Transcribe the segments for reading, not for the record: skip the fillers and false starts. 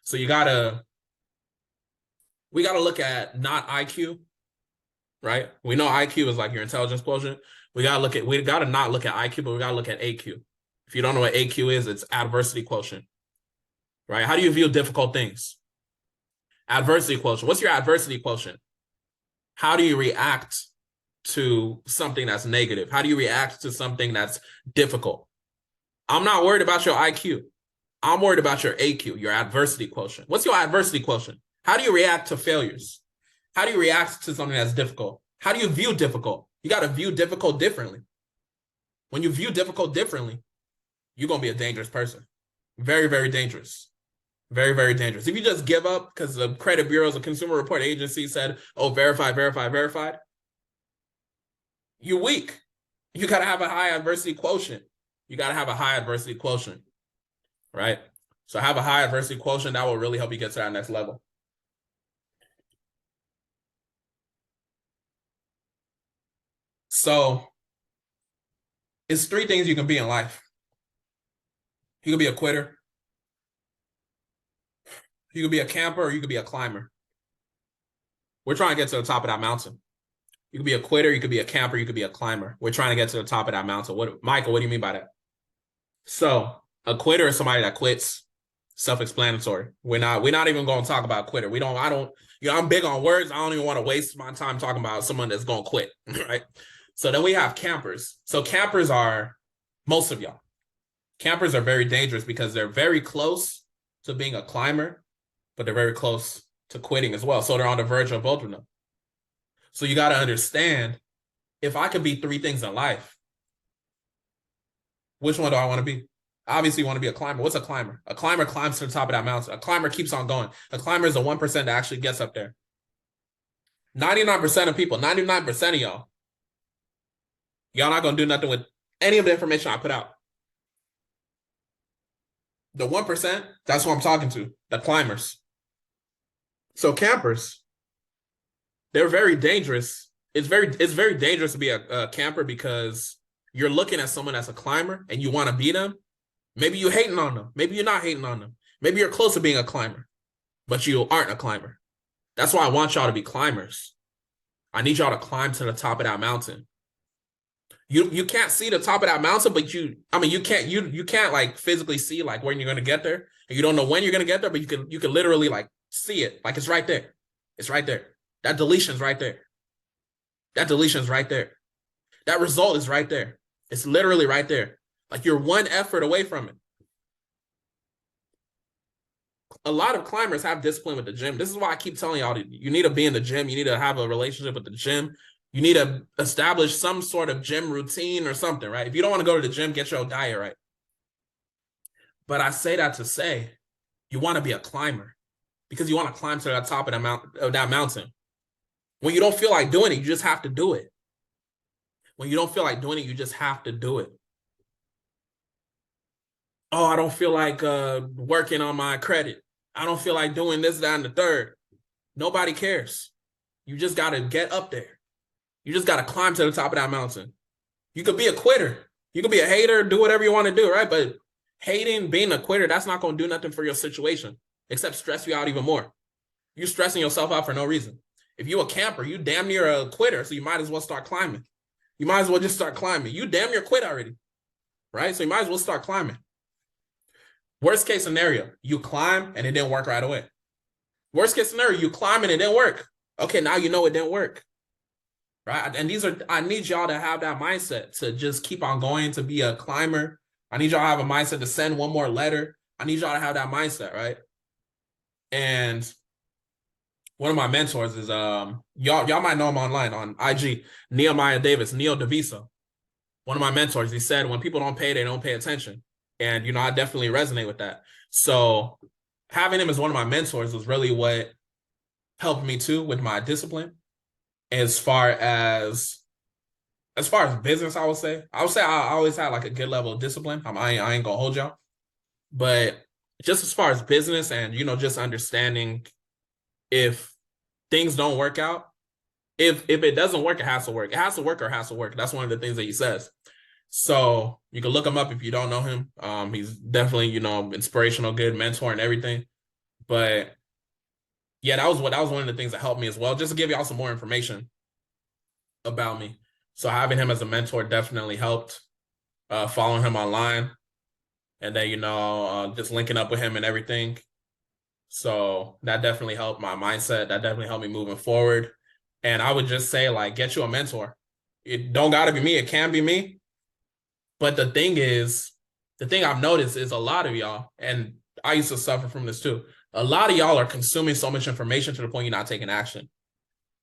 So we gotta look at not IQ, right? We know IQ is like your intelligence quotient. We gotta not look at IQ, but we gotta look at AQ. If you don't know what AQ is, it's adversity quotient, right? How do you view difficult things? Adversity quotient. What's your adversity quotient? How do you react to something that's negative? How do you react to something that's difficult? I'm not worried about your IQ. I'm worried about your AQ, your adversity quotient. What's your adversity quotient? How do you react to failures? How do you react to something that's difficult? How do you view difficult? You got to view difficult differently. When you view difficult differently, you're going to be a dangerous person. Very, very dangerous. Very, very dangerous. If you just give up because the credit bureaus, the consumer report agency said, oh, verified, you're weak. You got to have a high adversity quotient. You got to have a high adversity quotient, right? So have a high adversity quotient. That will really help you get to that next level. So it's 3 things you can be in life. You can be a quitter. You can be a camper, or you could be a climber. We're trying to get to the top of that mountain. You could be a quitter, you could be a camper, you could be a climber. We're trying to get to the top of that mountain. Michael, what do you mean by that? So a quitter is somebody that quits. Self-explanatory. We're not even going to talk about quitter. I'm big on words. I don't even want to waste my time talking about someone that's going to quit, right? So then we have campers. So campers are most of y'all. Campers are very dangerous because they're very close to being a climber, but they're very close to quitting as well. So they're on the verge of both of them. So you got to understand, if I could be 3 things in life, which one do I want to be? Obviously, you want to be a climber. What's a climber? A climber climbs to the top of that mountain. A climber keeps on going. A climber is the 1% that actually gets up there. 99% of people, 99% of y'all not going to do nothing with any of the information I put out. The 1%, that's who I'm talking to, the climbers. So campers, they're very dangerous. It's very dangerous to be a camper because you're looking at someone that's a climber and you want to be them. Maybe you're hating on them. Maybe you're not hating on them. Maybe you're close to being a climber, but you aren't a climber. That's why I want y'all to be climbers. I need y'all to climb to the top of that mountain. You can't see the top of that mountain, but you can't like physically see like when you're gonna get there. And you don't know when you're gonna get there, but you can literally like see it. Like it's right there. It's right there. That deletion's right there. That deletion's right there. That result is right there. It's literally right there. Like you're one effort away from it. A lot of climbers have discipline with the gym. This is why I keep telling y'all, you need to be in the gym. You need to have a relationship with the gym. You need to establish some sort of gym routine or something, right? If you don't want to go to the gym, get your diet right. But I say that to say, you want to be a climber because you want to climb to the top of that mountain. When you don't feel like doing it, you just have to do it. When you don't feel like doing it, you just have to do it. Oh, I don't feel like working on my credit. I don't feel like doing this, that, and the third. Nobody cares. You just got to get up there. You just got to climb to the top of that mountain. You could be a quitter. You could be a hater, do whatever you want to do, right? But hating, being a quitter, that's not going to do nothing for your situation except stress you out even more. You're stressing yourself out for no reason. If you're a camper, you damn near a quitter, so you might as well start climbing. You might as well just start climbing. You damn near quit already, right? So you might as well start climbing. Worst case scenario, you climb and it didn't work right away. Worst case scenario, you climb and it didn't work. Okay, now you know it didn't work, right? And I need y'all to have that mindset to just keep on going, to be a climber. I need y'all to have a mindset to send one more letter. I need y'all to have that mindset, right? And one of my mentors is y'all might know him online on IG, Nehemiah Davis, Neo DeViso. One of my mentors, he said, when people don't pay, they don't pay attention. And, I definitely resonate with that. So having him as one of my mentors was really what helped me too with my discipline. As far as business, I would say I always had like a good level of discipline. I ain't gonna hold y'all. But just as far as business and, just understanding if things don't work out, if it doesn't work, it has to work. It has to work or it has to work. That's one of the things that he says. So you can look him up if you don't know him. He's definitely, inspirational, good mentor and everything. But yeah, that was one of the things that helped me as well. Just to give y'all some more information about me. So having him as a mentor definitely helped. Following him online, and then just linking up with him and everything. So that definitely helped my mindset. That definitely helped me moving forward. And I would just say, like, get you a mentor. It don't gotta be me. It can be me. But the thing I've noticed is a lot of y'all, and I used to suffer from this too. A lot of y'all are consuming so much information to the point you're not taking action,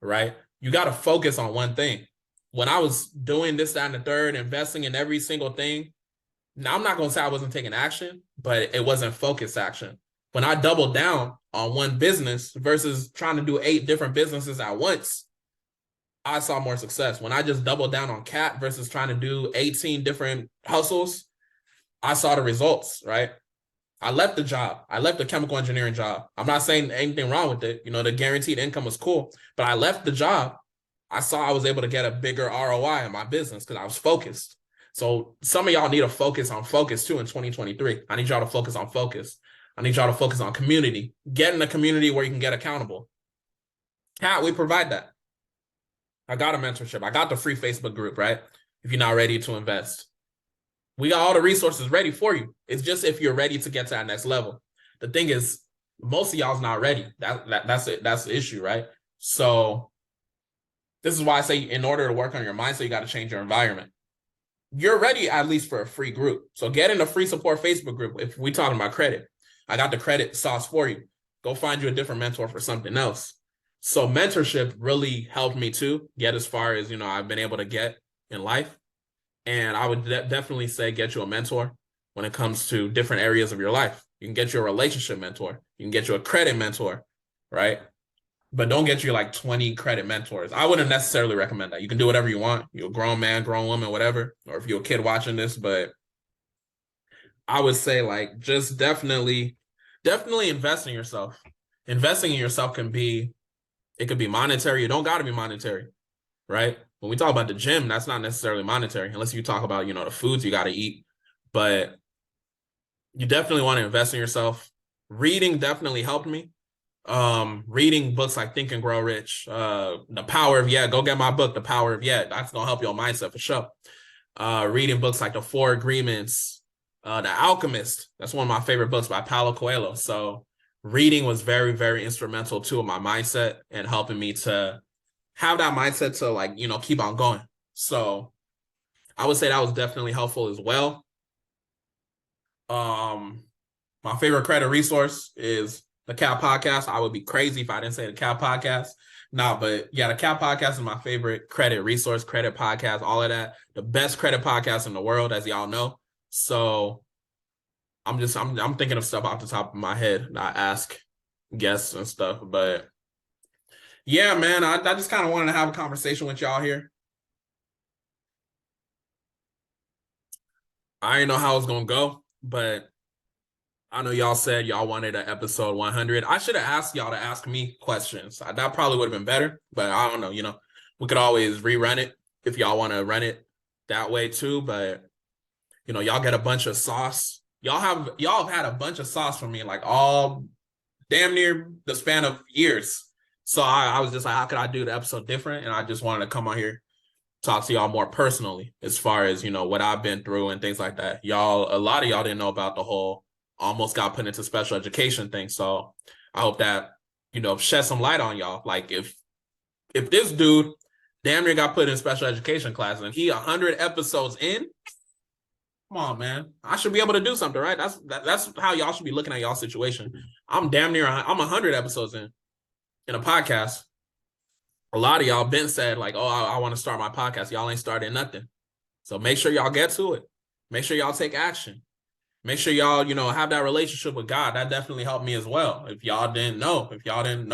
right? You got to focus on one thing. When I was doing this, that, and the third, investing in every single thing, now I'm not going to say I wasn't taking action, but it wasn't focused action. When I doubled down on one business versus trying to do 8 different businesses at once, I saw more success. When I just doubled down on CAT versus trying to do 18 different hustles, I saw the results, right? I left the job. I left the chemical engineering job. I'm not saying anything wrong with it. The guaranteed income was cool, but I left the job. I saw I was able to get a bigger ROI in my business because I was focused. So some of y'all need to focus on focus too in 2023. I need y'all to focus on focus. I need y'all to focus on community. Get in a community where you can get accountable. CAT, we provide that. I got a mentorship. I got the free Facebook group, right? If you're not ready to invest. We got all the resources ready for you. It's just if you're ready to get to that next level. The thing is, most of y'all's not ready. That's it. That's the issue, right? So this is why I say in order to work on your mindset, you got to change your environment. You're ready at least for a free group. So get in a free support Facebook group. If we talking about credit, I got the credit sauce for you. Go find you a different mentor for something else. So mentorship really helped me too get as far as, I've been able to get in life. And I would definitely say get you a mentor when it comes to different areas of your life. You can get you a relationship mentor. You can get you a credit mentor, right? But don't get you like 20 credit mentors. I wouldn't necessarily recommend that. You can do whatever you want. You're a grown man, grown woman, whatever. Or if you're a kid watching this, but I would say like just definitely invest in yourself. Investing in yourself could be monetary. It don't got to be monetary, right? When we talk about the gym, that's not necessarily monetary, unless you talk about, the foods you got to eat. But you definitely want to invest in yourself. Reading definitely helped me. Reading books like Think and Grow Rich, The Power of Yeah. Go get my book, The Power of Yeah. That's gonna help your mindset for sure. Reading books like The Four Agreements, The Alchemist. That's one of my favorite books by Paulo Coelho. So reading was very, very instrumental too in my mindset and helping me to have that mindset to like, keep on going. So I would say that was definitely helpful as well. My favorite credit resource is the CAP podcast. I would be crazy if I didn't say the CAP podcast. No, but yeah, the CAP podcast is my favorite credit resource, credit podcast, all of that. The best credit podcast in the world, as y'all know. So I'm thinking of stuff off the top of my head. I ask guests and stuff, but yeah, man, I just kind of wanted to have a conversation with y'all here. I didn't know how it was gonna go, but I know y'all said y'all wanted an episode 100. I should have asked y'all to ask me questions. That probably would have been better, but I don't know. We could always rerun it if y'all want to run it that way too. But y'all get a bunch of sauce. Y'all have had a bunch of sauce from me, like all damn near the span of years. So I was just like, how could I do the episode different? And I just wanted to come on here, talk to y'all more personally as far as, what I've been through and things like that. A lot of y'all didn't know about the whole almost got put into special education thing. So I hope that, shed some light on y'all. Like if this dude damn near got put in special education class and he 100 episodes in, come on, man. I should be able to do something, right? That's how y'all should be looking at y'all situation. I'm 100 episodes in a podcast. A lot of y'all been said like, oh, I want to start my podcast. Y'all ain't started nothing. So make sure y'all get to it. Make sure y'all take action. Make sure y'all, have that relationship with God. That definitely helped me as well. If y'all didn't know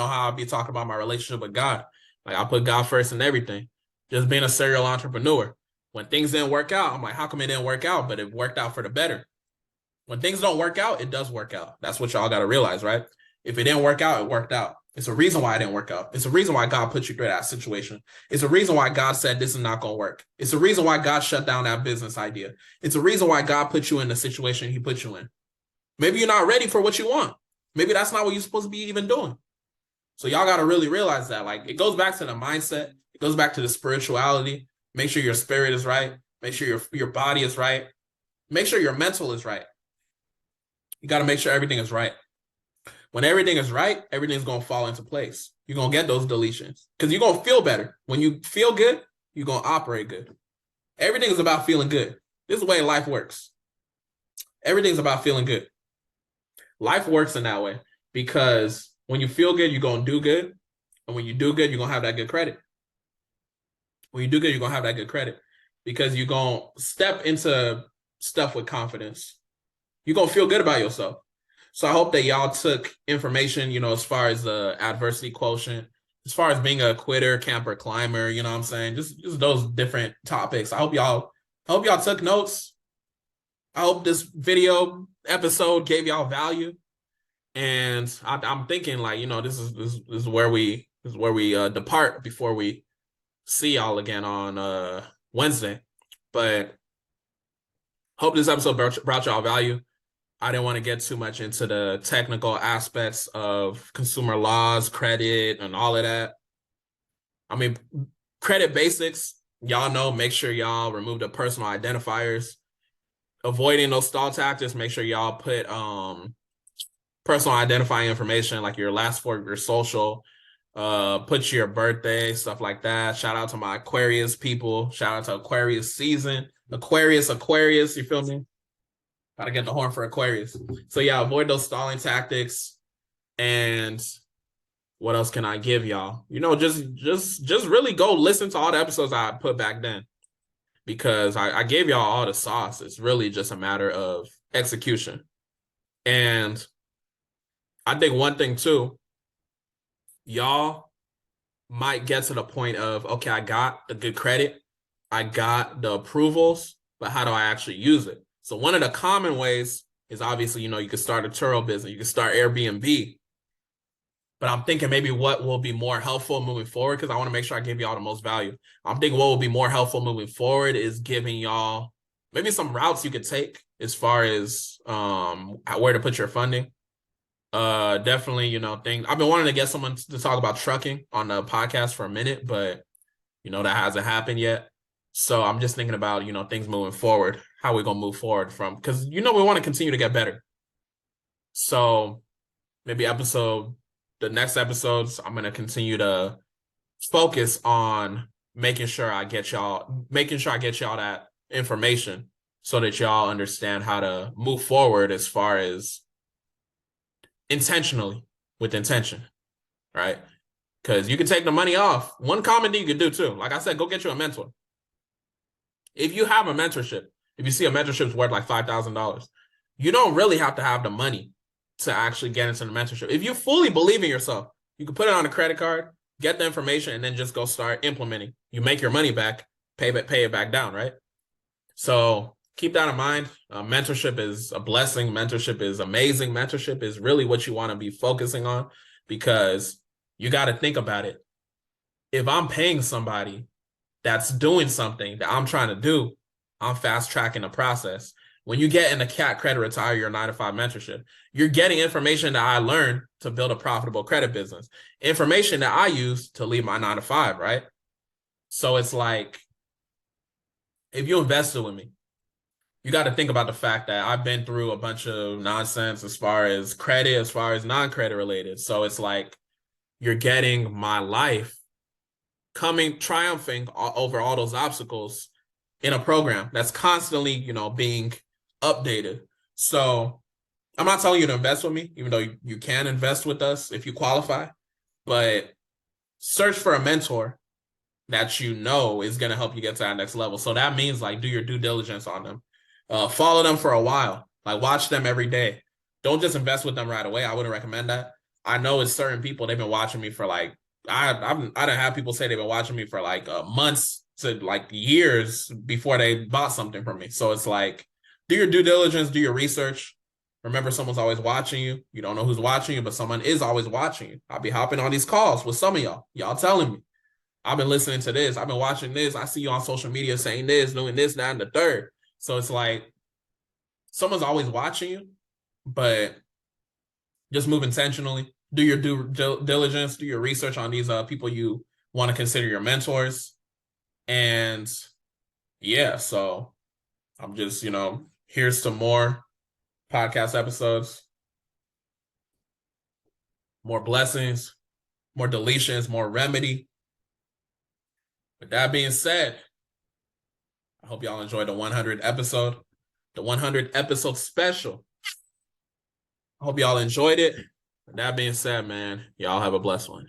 how I'd be talking about my relationship with God, like I put God first in everything. Just being a serial entrepreneur. When things didn't work out, I'm like, how come it didn't work out? But it worked out for the better. When things don't work out, it does work out. That's what y'all got to realize, right? If it didn't work out, it worked out. It's a reason why it didn't work out. It's a reason why God put you through that situation. It's a reason why God said this is not going to work. It's a reason why God shut down that business idea. It's a reason why God put you in the situation he put you in. Maybe you're not ready for what you want. Maybe that's not what you're supposed to be even doing. So y'all got to really realize that. Like, it goes back to the mindset. It goes back to the spirituality. Make sure your spirit is right. Make sure your body is right. Make sure your mental is right. You got to make sure everything is right. When everything is right, everything's going to fall into place. You're going to get those deletions because you're going to feel better. When you feel good, you're going to operate good. Everything is about feeling good. This is the way life works. Everything's about feeling good. Life works in that way because when you feel good, you're going to do good. And when you do good, you're going to have that good credit. When you do good, you're going to have that good credit because you're going to step into stuff with confidence. You're going to feel good about yourself. So I hope that y'all took information, as far as the adversity quotient, as far as being a quitter, camper, climber, you know what I'm saying? Just those different topics. I hope y'all took notes. I hope this video episode gave y'all value. And I'm thinking this is where we depart before we see y'all again on Wednesday. But hope this episode brought y'all value. I didn't want to get too much into the technical aspects of consumer laws, credit, and all of that. I mean, credit basics, y'all know, make sure y'all remove the personal identifiers. Avoiding those stall tactics, make sure y'all put personal identifying information like your last four of your social, put your birthday, stuff like that. Shout out to my Aquarius people. Shout out to Aquarius season. Aquarius, you feel me? Gotta get the horn for Aquarius. So yeah, avoid those stalling tactics. And what else can I give y'all? Just really go listen to all the episodes I put back then. Because I gave y'all all the sauce. It's really just a matter of execution. And I think one thing too, y'all might get to the point of, okay, I got the good credit. I got the approvals, but how do I actually use it? So one of the common ways is obviously, you could start a Turo business. You can start Airbnb. But I'm thinking maybe what will be more helpful moving forward, because I want to make sure I give y'all the most value. I'm thinking what will be more helpful moving forward is giving y'all maybe some routes you could take as far as where to put your funding. Definitely, I've been wanting to get someone to talk about trucking on the podcast for a minute, but, that hasn't happened yet. So I'm just thinking about, things moving forward, how we're going to move forward from, because, we want to continue to get better. So maybe the next episodes, I'm going to continue to focus on making sure I get y'all that information so that y'all understand how to move forward as far as intentionally, with intention, right? Because you can take the money off. One common thing you can do too, like I said, go get you a mentor. If you have a mentorship, if you see a mentorship is worth like $5,000, you don't really have to have the money to actually get into the mentorship. If you fully believe in yourself, you can put it on a credit card, get the information, and then just go start implementing. You make your money back, pay it back down, right? So keep that in mind. Mentorship is a blessing. Mentorship is amazing. Mentorship is really what you want to be focusing on, because you got to think about it. If I'm paying somebody that's doing something that I'm trying to do, I'm fast tracking the process. When you get in the CAT Credit Retire Your 9-to-5 mentorship, you're getting information that I learned to build a profitable credit business, information that I use to leave my 9-to-5, right? So it's like, if you invested with me, you got to think about the fact that I've been through a bunch of nonsense as far as credit, as far as non-credit related. So it's like, you're getting my life triumphing over all those obstacles in a program that's constantly, being updated. So I'm not telling you to invest with me, even though you can invest with us if you qualify, but search for a mentor that is going to help you get to that next level. So that means do your due diligence on them. Follow them for a while, watch them every day. Don't just invest with them right away. I wouldn't recommend that. I know it's certain people, they've been watching me for I done have people say they've been watching me for months to years before they bought something from me. So it's do your due diligence, do your research. Remember, someone's always watching you. You don't know who's watching you, but someone is always watching you. I'll be hopping on these calls with some of y'all. Y'all telling me, I've been listening to this. I've been watching this. I see you on social media saying this, doing this, that, and the third. So it's someone's always watching you, but Just move intentionally. Do your due diligence. Do your research on these people you want to consider your mentors. And yeah, so I'm just, here's some more podcast episodes, more blessings, more deletions, more remedy. With that being said, I hope y'all enjoyed the 100 episode, the 100 episode special. I hope y'all enjoyed it. With that being said, man, y'all have a blessed one.